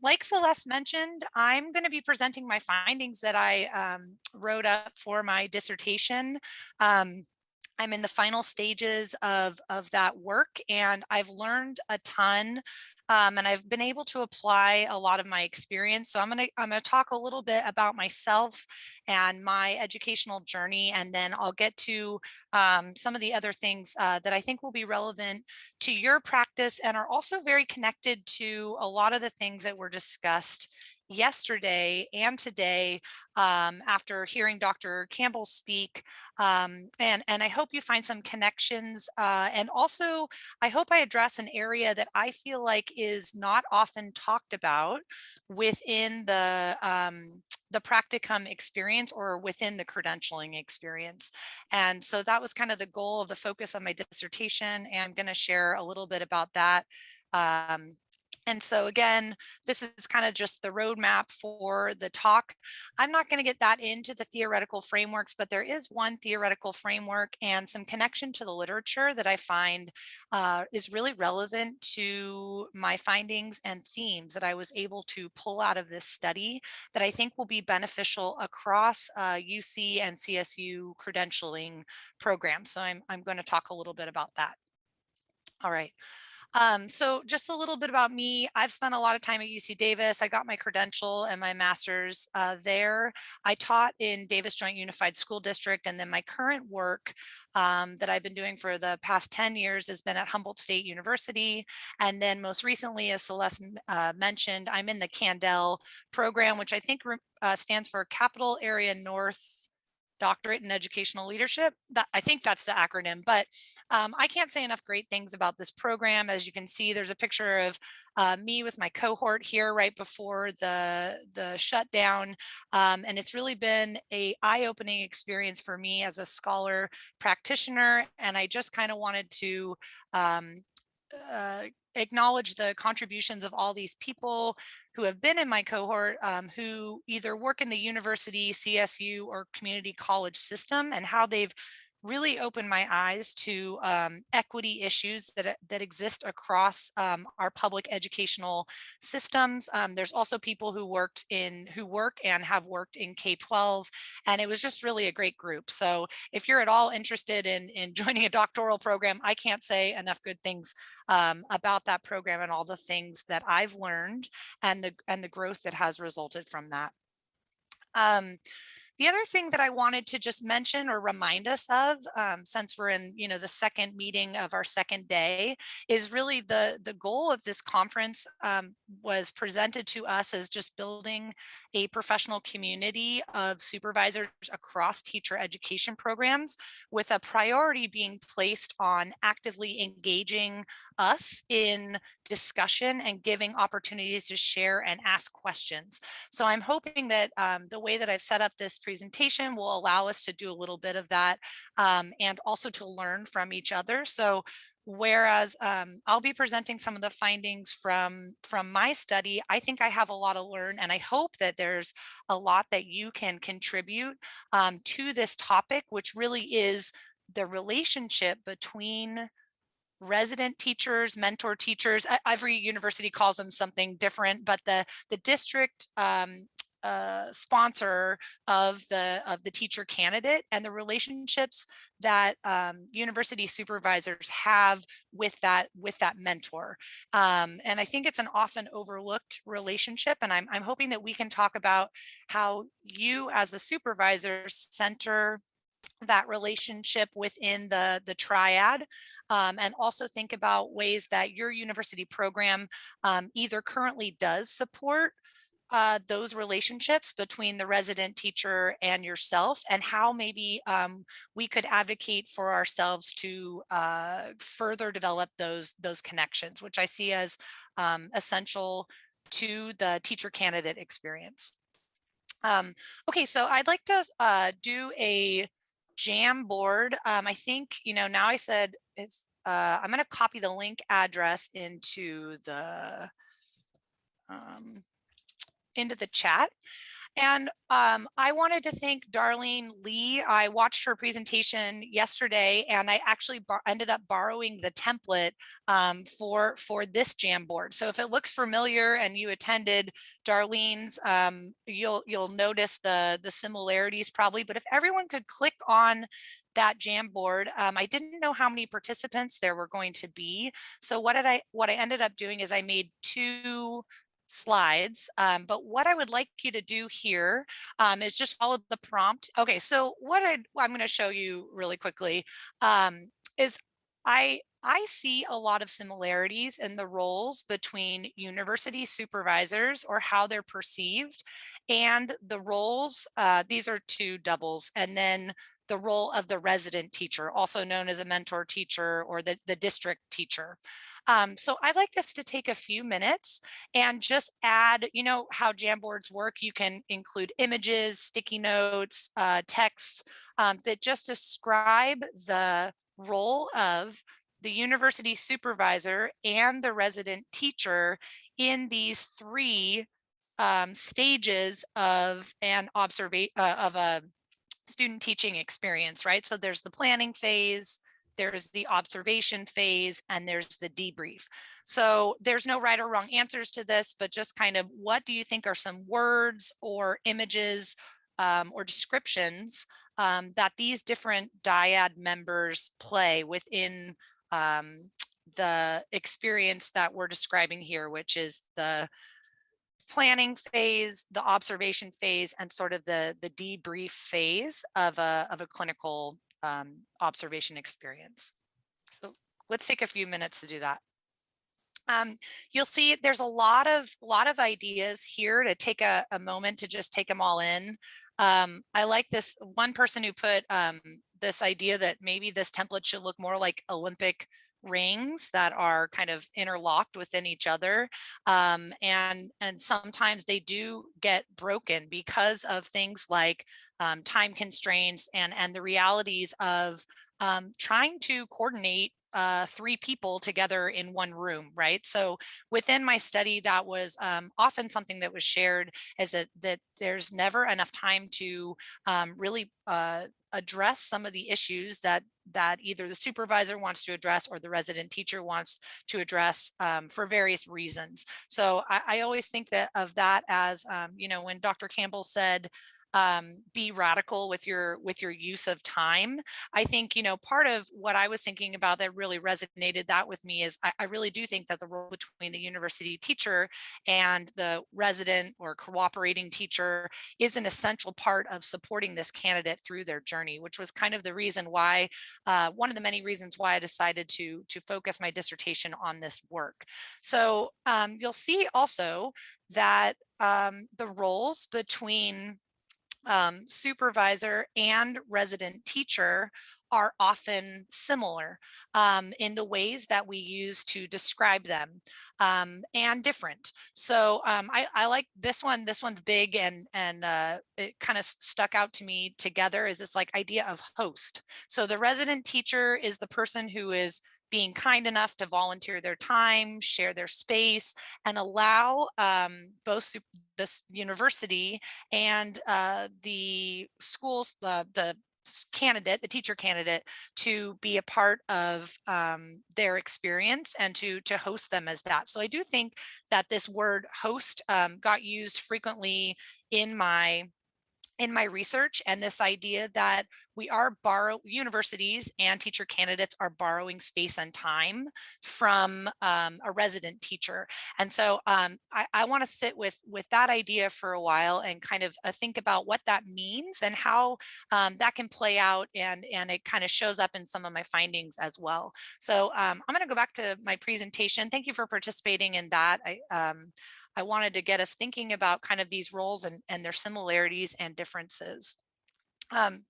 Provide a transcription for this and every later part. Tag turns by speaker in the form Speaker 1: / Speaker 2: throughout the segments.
Speaker 1: like Celeste mentioned, I'm going to be presenting my findings that I wrote up for my dissertation. Um, I'm in the final stages of that work, and I've learned a ton, and I've been able to apply a lot of my experience. So I'm gonna talk a little bit about myself and my educational journey, and then I'll get to some of the other things that I think will be relevant to your practice and are also very connected to a lot of the things that were discussed yesterday and today after hearing Dr. Campbell speak. And I hope you find some connections. And also, I hope I address an area that I feel like is not often talked about within the practicum experience or within the credentialing experience. And so that was kind of the goal of the focus of my dissertation. And I'm going to share a little bit about that. Um, and so again, this is kind of just the roadmap for the talk. I'm not going to get that into the theoretical frameworks, but there is one theoretical framework and some connection to the literature that I find is really relevant to my findings and themes that I was able to pull out of this study that I think will be beneficial across UC and CSU credentialing programs. So I'm going to talk a little bit about that. All right. So just a little bit about me. I've spent a lot of time at UC Davis. I got my credential and my master's there. I taught in Davis Joint Unified School District, and then my current work that I've been doing for the past 10 years has been at Humboldt State University. And then most recently, as Celeste mentioned, I'm in the Candel program, which I think stands for Capital Area North Doctorate in Educational Leadership. That, I think that's the acronym, but I can't say enough great things about this program. As you can see, there's a picture of me with my cohort here right before the shutdown. And it's really been a eye-opening experience for me as a scholar practitioner. And I just kind of wanted to acknowledge the contributions of all these people who have been in my cohort who either work in the university, CSU, or community college system, and how they've really opened my eyes to equity issues that exist across our public educational systems. There's also people who work and have worked in K-12, and it was just really a great group. So if you're at all interested in joining a doctoral program, I can't say enough good things about that program and all the things that I've learned and the growth that has resulted from that. The other thing that I wanted to just mention or remind us of, since we're in, the second meeting of our second day, is really the goal of this conference was presented to us as just building a professional community of supervisors across teacher education programs, with a priority being placed on actively engaging us in discussion and giving opportunities to share and ask questions. So I'm hoping that the way that I've set up this presentation will allow us to do a little bit of that and also to learn from each other. So whereas I'll be presenting some of the findings from my study, I think I have a lot to learn, and I hope that there's a lot that you can contribute to this topic, which really is the relationship between resident teachers, mentor teachers. Every university calls them something different, but the district sponsor of the teacher candidate, and the relationships that university supervisors have with that mentor. And I think it's an often overlooked relationship, and I'm hoping that we can talk about how you as a supervisor center that relationship within the triad, and also think about ways that your university program either currently does support those relationships between the resident teacher and yourself, and how maybe we could advocate for ourselves to further develop those connections, which I see as essential to the teacher candidate experience. Okay, so I'd like to do a Jamboard. I think, now I said it's, I'm going to copy the link address into the chat. And I wanted to thank Darlene Lee. I watched her presentation yesterday, and I actually ended up borrowing the template for this Jamboard. So if it looks familiar and you attended Darlene's, you'll notice the similarities probably. But if everyone could click on that Jamboard, I didn't know how many participants there were going to be. So what I ended up doing is I made 2 slides, but what I would like you to do here is just follow the prompt. Okay, so I'm going to show you really quickly is I see a lot of similarities in the roles between university supervisors, or how they're perceived, and the roles. These are 2 doubles, and then the role of the resident teacher, also known as a mentor teacher or the district teacher. So I'd like us to take a few minutes and just add, you know, how Jamboards work. You can include images, sticky notes, text that just describe the role of the university supervisor and the resident teacher in these 3 stages of an observation of a student teaching experience, right? So there's the planning phase, there's the observation phase, and there's the debrief. So there's no right or wrong answers to this, but just kind of what do you think are some words or images or descriptions that these different dyad members play within the experience that we're describing here, which is the planning phase, the observation phase, and sort of the debrief phase of a clinical observation experience. So let's take a few minutes to do that. You'll see there's a lot of ideas here to take a moment to just take them all in. I like this one person who put this idea that maybe this template should look more like Olympic rings that are kind of interlocked within each other, and sometimes they do get broken because of things like time constraints and the realities of trying to coordinate 3 people together in one room, right? So within my study, that was often something that was shared, is that there's never enough time to really address some of the issues that either the supervisor wants to address or the resident teacher wants to address for various reasons. So I always think of that as, you know, when Dr. Campbell said, be radical with your use of time. I think, you know, part of what I was thinking about that really resonated that with me is I really do think that the role between the university teacher and the resident or cooperating teacher is an essential part of supporting this candidate through their journey, which was kind of the reason why, one of the many reasons why I decided to focus my dissertation on this work. So you'll see also that the roles between supervisor and resident teacher are often similar in the ways that we use to describe them, and different. So I like this one. This one's big, and it kind of stuck out to me together, is this like idea of host. So the resident teacher is the person who is being kind enough to volunteer their time, share their space, and allow both this university and the schools, the candidate, the teacher candidate, to be a part of their experience and to host them as that. So I do think that this word host got used frequently in my research, and this idea that universities and teacher candidates are borrowing space and time from a resident teacher. And so I want to sit with that idea for a while and kind of think about what that means and how that can play out, and it kind of shows up in some of my findings as well. So I'm going to go back to my presentation. Thank you for participating in that. I wanted to get us thinking about kind of these roles and their similarities and differences. And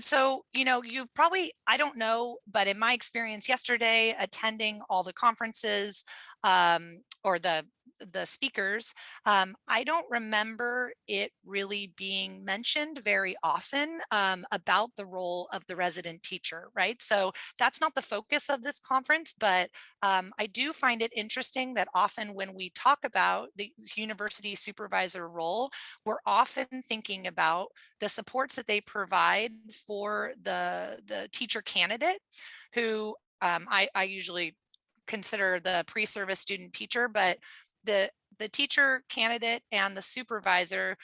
Speaker 1: so, you know, you probably, I don't know, but in my experience yesterday, attending all the conferences or the the speakers, I don't remember it really being mentioned very often about the role of the resident teacher, right? So that's not the focus of this conference, but I do find it interesting that often when we talk about the university supervisor role, we're often thinking about the supports that they provide for the teacher candidate who I usually consider the pre-service student teacher, but the the teacher candidate and the supervisor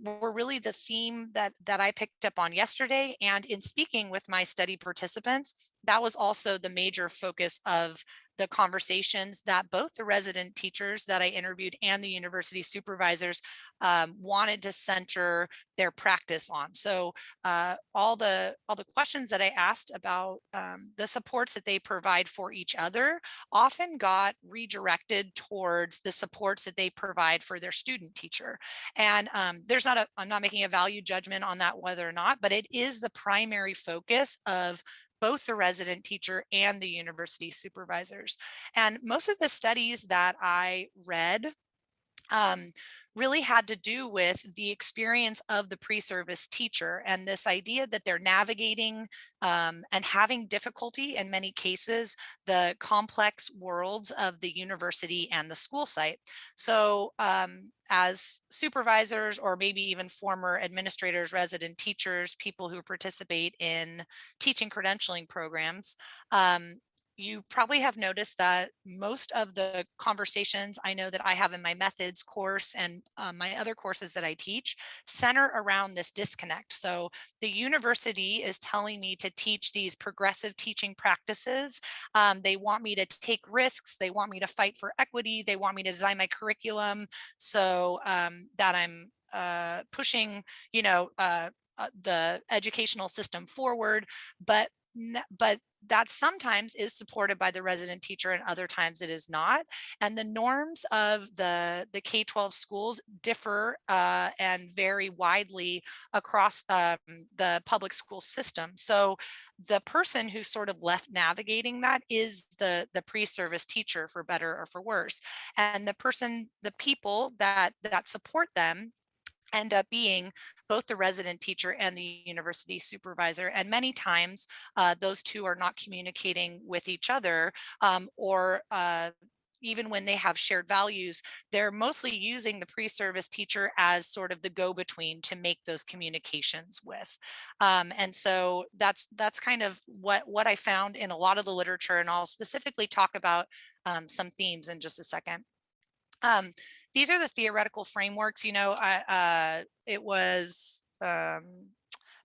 Speaker 1: were really the theme that I picked up on yesterday. And in speaking with my study participants, that was also the major focus of the conversations that both the resident teachers that I interviewed and the university supervisors wanted to center their practice on. So all the questions that I asked about the supports that they provide for each other often got redirected towards the supports that they provide for their student teacher. And I'm not making a value judgment on that whether or not, but it is the primary focus of both the resident teacher and the university supervisors. And most of the studies that I read um, really had to do with the experience of the pre-service teacher and this idea that they're navigating and having difficulty in many cases the complex worlds of the university and the school site. So as supervisors or maybe even former administrators, resident teachers, people who participate in teaching credentialing programs, you probably have noticed that most of the conversations I know that I have in my methods course and my other courses that I teach center around this disconnect. So the university is telling me to teach these progressive teaching practices. They want me to take risks. They want me to fight for equity. They want me to design my curriculum so that I'm pushing, the educational system forward. But that sometimes is supported by the resident teacher and other times it is not. And the norms of the K-12 schools differ and vary widely across the public school system. So the person who's sort of left navigating that is the pre-service teacher, for better or for worse. And the people that support them end up being both the resident teacher and the university supervisor. And many times those two are not communicating with each other or even when they have shared values, they're mostly using the pre-service teacher as sort of the go-between to make those communications with. And so that's kind of what I found in a lot of the literature, and I'll specifically talk about some themes in just a second. These are the theoretical frameworks. It was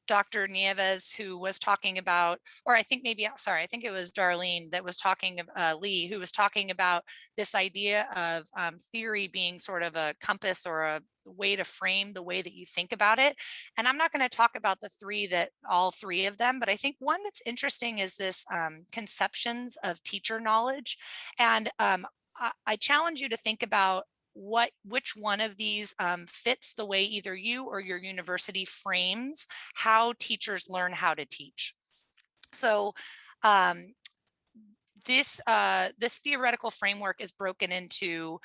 Speaker 1: Dr. Nieves who was talking about, or I think I think it was Darlene that was talking, Lee, who was talking about this idea of theory being sort of a compass or a way to frame the way that you think about it. And I'm not going to talk about all three of them, but I think one that's interesting is this conceptions of teacher knowledge. And I challenge you to think about which one of these fits the way either you or your university frames how teachers learn how to teach. So this theoretical framework is broken into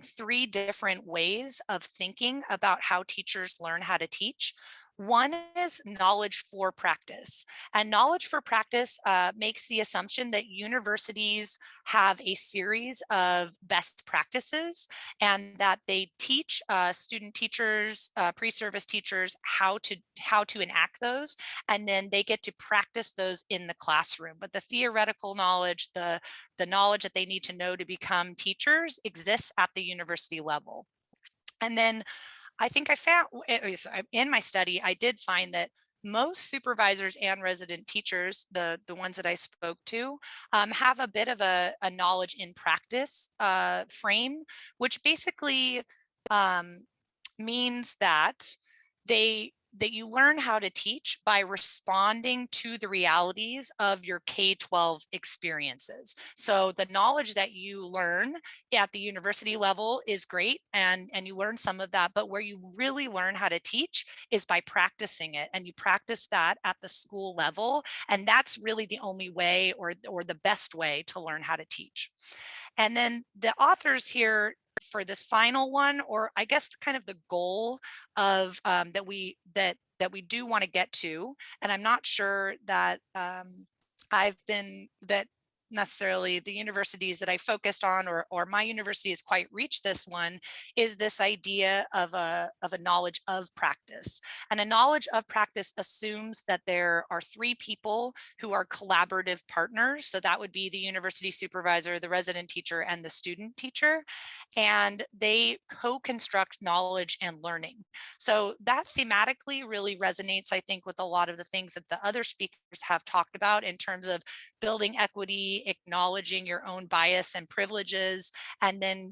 Speaker 1: three different ways of thinking about how teachers learn how to teach. One is knowledge for practice, and knowledge for practice makes the assumption that universities have a series of best practices and that they teach student teachers, pre-service teachers how to enact those, and then they get to practice those in the classroom. But the theoretical knowledge, the knowledge that they need to know to become teachers exists at the university level. And then I think I found in my study, I did find that most supervisors and resident teachers, the ones that I spoke to, have a bit of a knowledge in practice frame, which basically means that you learn how to teach by responding to the realities of your K-12 experiences. So the knowledge that you learn at the university level is great, and you learn some of that, but where you really learn how to teach is by practicing it, and you practice that at the school level, and that's really the only way or the best way to learn how to teach. And then the authors here for this final one, or I guess kind of the goal of that we do want to get to, and I'm not sure that I've been that necessarily the universities that I focused on or my university has quite reached this one, is this idea of a knowledge of practice. And a knowledge of practice assumes that there are three people who are collaborative partners. So that would be the university supervisor, the resident teacher, and the student teacher. And they co-construct knowledge and learning. So that thematically really resonates, I think, with a lot of the things that the other speakers have talked about in terms of building equity, acknowledging your own bias and privileges, and then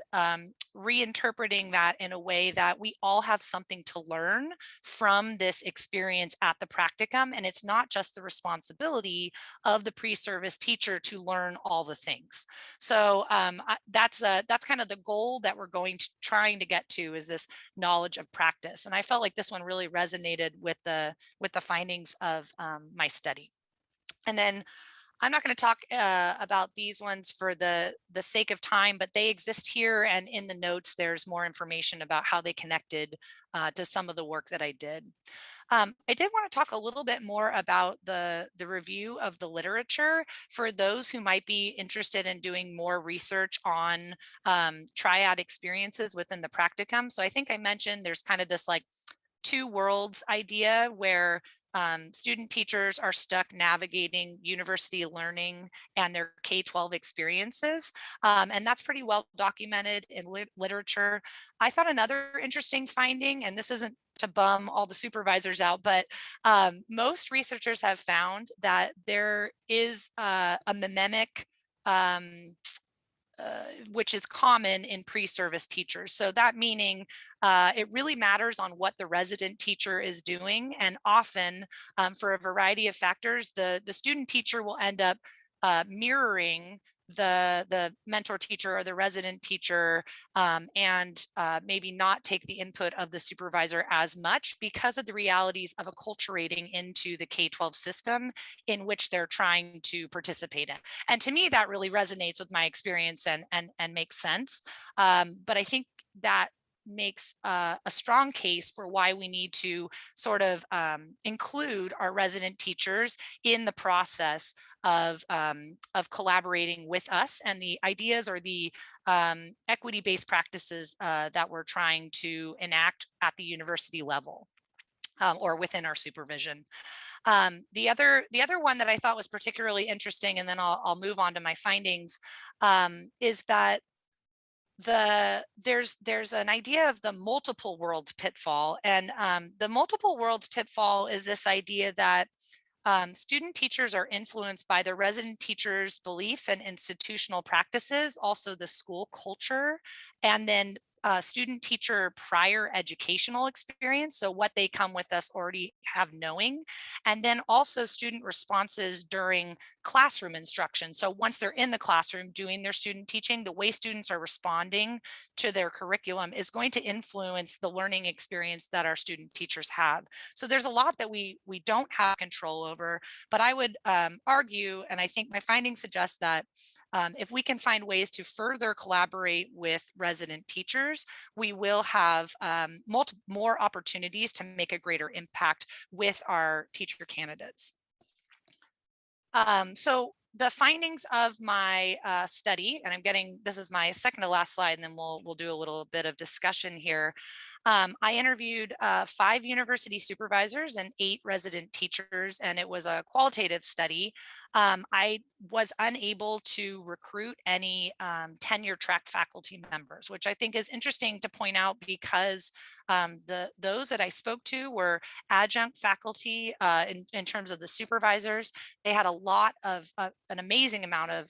Speaker 1: reinterpreting that in a way that we all have something to learn from this experience at the practicum. And it's not just the responsibility of the pre-service teacher to learn all the things. So that's kind of the goal that we're trying to get to, is this knowledge of practice. And I felt like this one really resonated with the findings of my study. And then I'm not going to talk about these ones for the sake of time, but they exist here, and in the notes there's more information about how they connected to some of the work that I did. I did want to talk a little bit more about the review of the literature for those who might be interested in doing more research on triad experiences within the practicum. So I think I mentioned there's kind of this like two worlds idea where student teachers are stuck navigating university learning and their K-12 experiences. And that's pretty well documented in literature. I thought another interesting finding, and this isn't to bum all the supervisors out, but most researchers have found that there is a mnemonic which is common in pre-service teachers. So that meaning it really matters on what the resident teacher is doing. And often for a variety of factors, the student teacher will end up mirroring the mentor teacher or the resident teacher, and maybe not take the input of the supervisor as much because of the realities of acculturating into the K-12 system in which they're trying to participate in. And to me, that really resonates with my experience and makes sense. But I think that makes a strong case for why we need to sort of include our resident teachers in the process of collaborating with us and the ideas or the equity-based practices that we're trying to enact at the university level or within our supervision. The other one that I thought was particularly interesting, and then I'll move on to my findings, is that there's an idea of the multiple worlds pitfall. And the multiple worlds pitfall is this idea that student teachers are influenced by the resident teachers' beliefs and institutional practices, also the school culture, and then student teacher prior educational experience, so what they come with us already have knowing, and then also student responses during classroom instruction. So once they're in the classroom doing their student teaching, the way students are responding to their curriculum is going to influence the learning experience that our student teachers have. So there's a lot that we don't have control over, but I would argue, and I think my findings suggest that if we can find ways to further collaborate with resident teachers, we will have more opportunities to make a greater impact with our teacher candidates. So the findings of my study, and this is my second to last slide, and then we'll do a little bit of discussion here. I interviewed 5 university supervisors and 8 resident teachers, and it was a qualitative study. I was unable to recruit any tenure track faculty members, which I think is interesting to point out because those that I spoke to were adjunct faculty in terms of the supervisors. They had a lot of an amazing amount of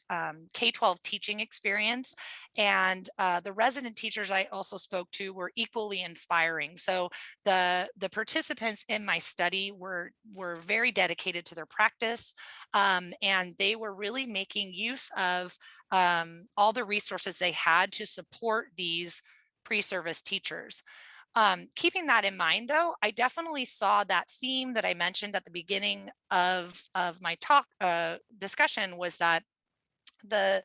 Speaker 1: K-12 teaching experience, and the resident teachers I also spoke to were equally inspiring. So the participants in my study were very dedicated to their practice, and they were really making use of all the resources they had to support these pre-service teachers. Keeping that in mind, though, I definitely saw that theme that I mentioned at the beginning of my talk discussion, was that the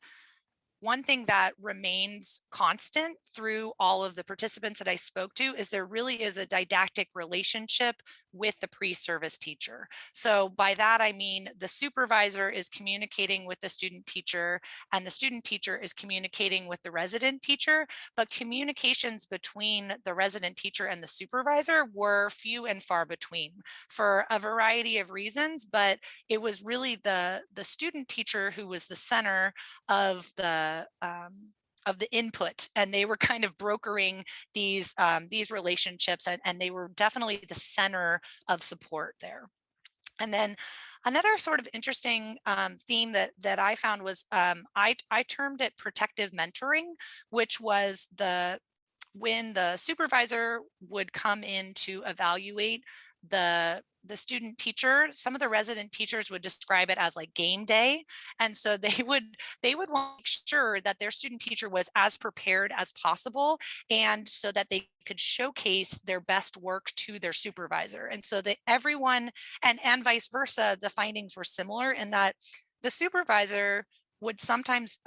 Speaker 1: one thing that remains constant through all of the participants that I spoke to is there really is a didactic relationship with the pre-service teacher. So by that, I mean the supervisor is communicating with the student teacher and the student teacher is communicating with the resident teacher, but communications between the resident teacher and the supervisor were few and far between for a variety of reasons, but it was really the student teacher who was the center of the input, and they were kind of brokering these relationships, and they were definitely the center of support there. And then another sort of interesting theme that I found was I termed it protective mentoring, which was when the supervisor would come in to evaluate the student teacher. Some of the resident teachers would describe it as like game day, and so they would want to make sure that their student teacher was as prepared as possible, and so that they could showcase their best work to their supervisor. And so that everyone, and vice versa, the findings were similar in that the supervisor would sometimes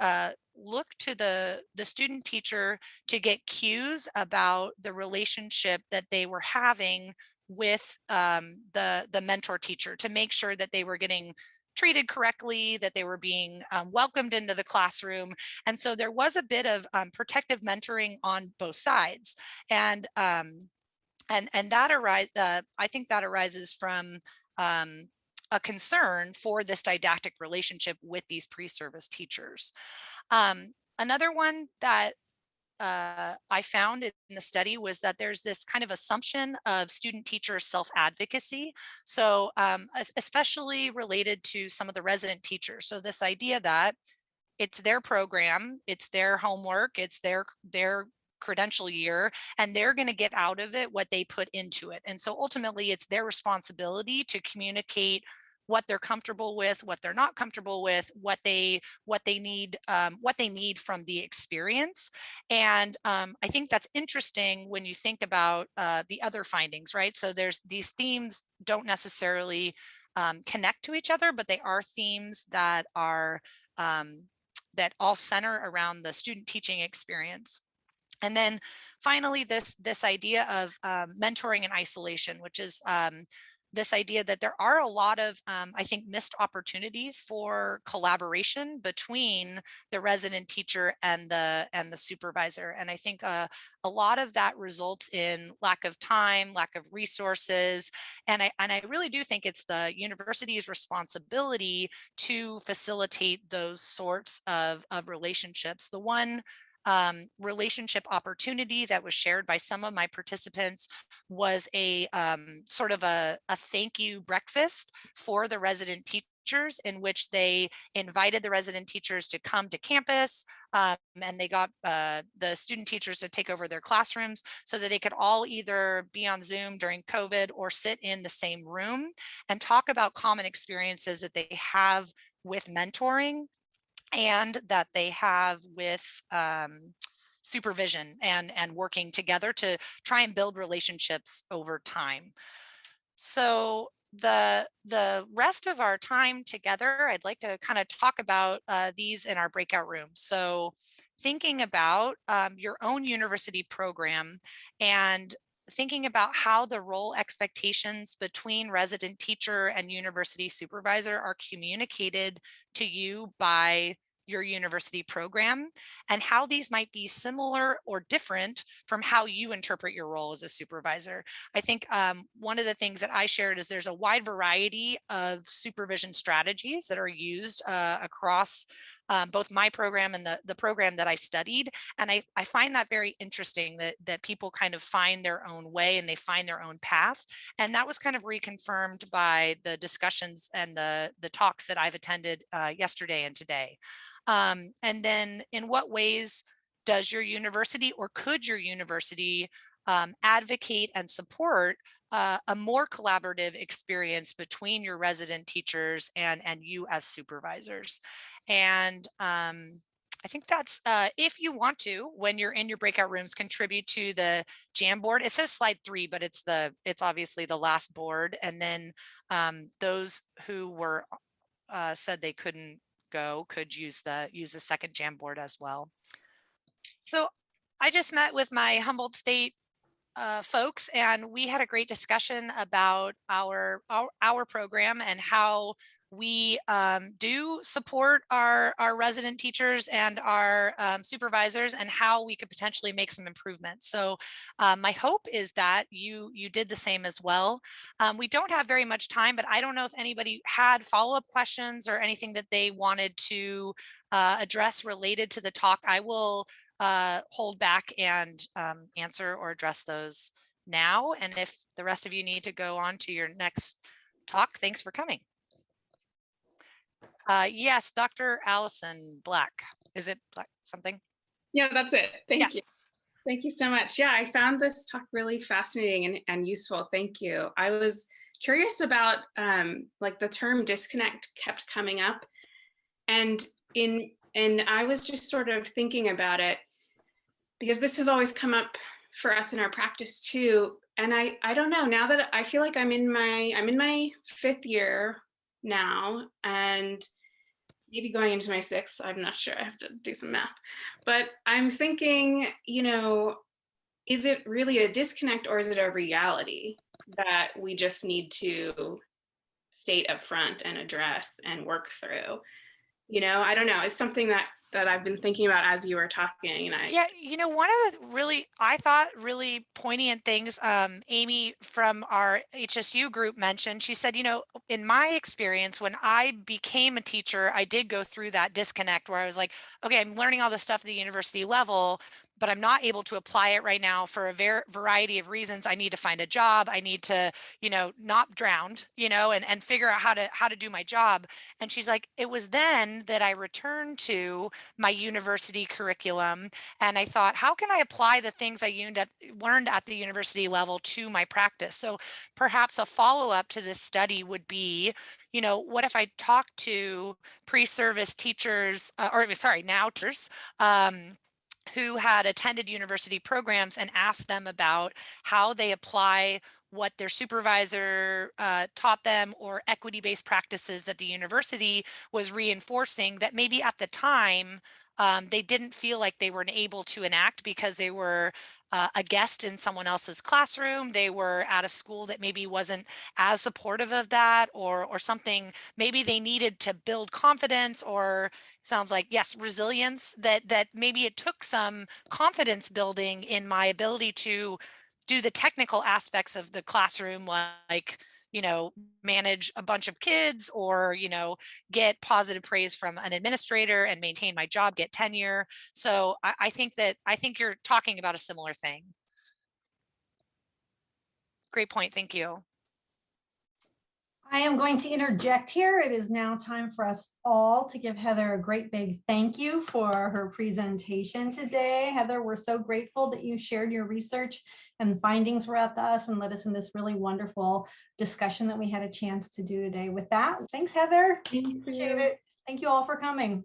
Speaker 1: look to the student teacher to get cues about the relationship that they were having with the mentor teacher, to make sure that they were getting treated correctly, that they were being welcomed into the classroom. And so there was a bit of protective mentoring on both sides. And that I think that arises from a concern for this didactic relationship with these pre-service teachers. Another one that I found in the study was that there's this kind of assumption of student teacher self-advocacy. So especially related to some of the resident teachers. So this idea that it's their program, it's their homework, it's their credential year, and they're going to get out of it what they put into it. And so ultimately it's their responsibility to communicate what they're comfortable with, what they're not comfortable with, what they need from the experience. And I think that's interesting when you think about the other findings, right? So there's these themes don't necessarily connect to each other, but they are themes that are that all center around the student teaching experience. And then finally, this idea of mentoring in isolation, which is this idea that there are a lot of, I think, missed opportunities for collaboration between the resident teacher and the supervisor. And I think a lot of that results in lack of time, lack of resources. And I really do think it's the university's responsibility to facilitate those sorts of relationships. The one relationship opportunity that was shared by some of my participants was a sort of a thank you breakfast for the resident teachers, in which they invited the resident teachers to come to campus, and they got the student teachers to take over their classrooms so that they could all either be on Zoom during COVID or sit in the same room and talk about common experiences that they have with mentoring and that they have with supervision and working together to try and build relationships over time. So the rest of our time together, I'd like to kind of talk about these in our breakout rooms. So thinking about your own university program and thinking about how the role expectations between resident teacher and university supervisor are communicated to you by your university program, and how these might be similar or different from how you interpret your role as a supervisor. I think one of the things that I shared is there's a wide variety of supervision strategies that are used across both my program and the program that I studied. And I find that very interesting that people kind of find their own way and they find their own path. And that was kind of reconfirmed by the discussions and the talks that I've attended yesterday and today. And then in what ways does your university, or could your university, advocate and support a more collaborative experience between your resident teachers and you as supervisors? And I think that's if you want to, when you're in your breakout rooms, contribute to the Jamboard. It says slide 3, but it's obviously the last board. And then those who were said they couldn't go could use the second Jamboard as well. So I just met with my Humboldt State folks, and we had a great discussion about our program and how we do support our resident teachers and our supervisors, and how we could potentially make some improvements. So my hope is that you did the same as well. We don't have very much time, but I don't know if anybody had follow-up questions or anything that they wanted to address related to the talk. I will hold back and answer or address those now. And if the rest of you need to go on to your next talk, thanks for coming. Yes, Dr. Allison Black. Is it Black something?
Speaker 2: Yeah, that's it. Thank you. Thank you so much. Yeah, I found this talk really fascinating and useful. Thank you. I was curious about like the term disconnect kept coming up, and I was just sort of thinking about it because this has always come up for us in our practice too. And I don't know, now that I feel like I'm in my 5th year now, and maybe going into my 6th, I'm not sure, I have to do some math, but I'm thinking, you know, is it really a disconnect, or is it a reality that we just need to state up front and address and work through? You know, I don't know. It's something that I've been thinking about as you were talking. And
Speaker 1: yeah, you know, one of the really, I thought, really poignant things Amy from our HSU group mentioned, she said, you know, in my experience, when I became a teacher, I did go through that disconnect where I was like, okay, I'm learning all this stuff at the university level, but I'm not able to apply it right now for a variety of reasons. I need to find a job. I need to, you know, not drowned, you know, and figure out how to do my job. And she's like, it was then that I returned to my university curriculum, and I thought, how can I apply the things I learned at the university level to my practice? So perhaps a follow-up to this study would be, you know, what if I talk to pre-service teachers, now teachers, who had attended university programs, and asked them about how they apply what their supervisor taught them, or equity-based practices that the university was reinforcing that maybe at the time they didn't feel like they were able to enact because they were a guest in someone else's classroom. They were at a school that maybe wasn't as supportive of that, or something. Maybe they needed to build confidence, or sounds like, yes, resilience, that maybe it took some confidence building in my ability to do the technical aspects of the classroom, like, you know, manage a bunch of kids, or, you know, get positive praise from an administrator and maintain my job, get tenure. So I think you're talking about a similar thing. Great point. Thank you.
Speaker 3: I am going to interject here. It is now time for us all to give Heather a great big thank you for her presentation today. Heather, we're so grateful that you shared your research and findings with us and led us in this really wonderful discussion that we had a chance to do today. With that, thanks, Heather.
Speaker 2: Thank you.
Speaker 3: Appreciate it. Thank you all for coming.